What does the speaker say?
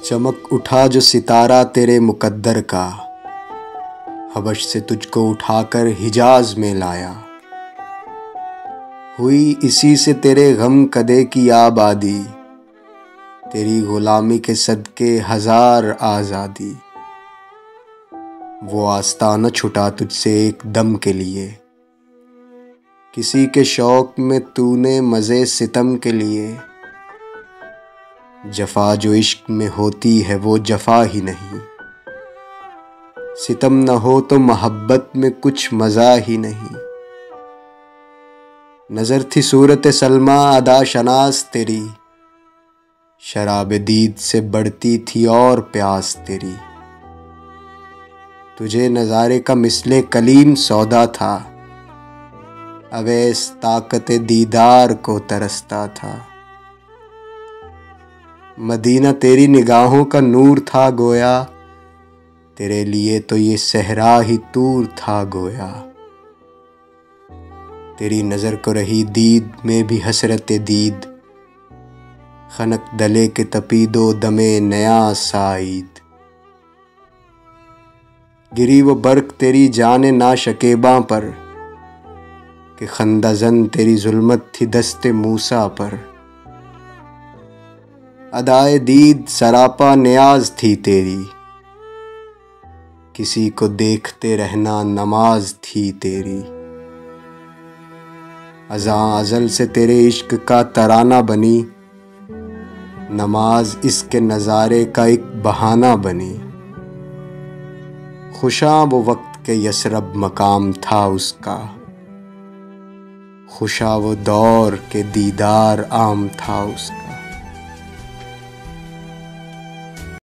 چمک اٹھا جو ستارہ تیرے مقدر کا، حبش سے تجھ کو اٹھا کر حجاز میں لایا۔ ہوئی اسی سے تیرے غم کدے کی آبادی، تیری غلامی کے صدقے ہزار آزادی۔ وہ آستانہ چھٹا تجھ سے ایک دم کے لیے، کسی کے شوق میں تو نے مزے ستم کے لیے۔ جفا جو عشق میں ہوتی ہے وہ جفا ہی نہیں، ستم نہ ہو تو محبت میں کچھ مزہ ہی نہیں۔ نظر تھی صورت سلمیٰ ادا شناس تیری، شراب دید سے بڑھتی تھی اور پیاس تیری۔ تجھے نظارے کا مثل کلیم سودا تھا، اویس طاقت دیدار کو ترستا تھا۔ مدینہ تیری نگاہوں کا نور تھا گویا، تیرے لیے تو یہ صحرا ہی طور تھا گویا۔ تیری نظر کو رہی دید میں بھی حسرت دید، خنک دلے کے تپید و دم نیا سعید۔ گری وہ برق تیری جان ناشکیباں پر، کہ خندہ زن تیری ظلمت تھی دست موسیٰ پر۔ ادائے دید سراپا نیاز تھی تیری، کسی کو دیکھتے رہنا نماز تھی تیری۔ ازاں ازل سے تیرے عشق کا ترانہ بنی، نماز اس کے نظارے کا ایک بہانہ بنی۔ خوشاں وہ وقت کے یثرب مقام تھا اس کا، خوشاں وہ دور کے دیدار عام تھا اس کا۔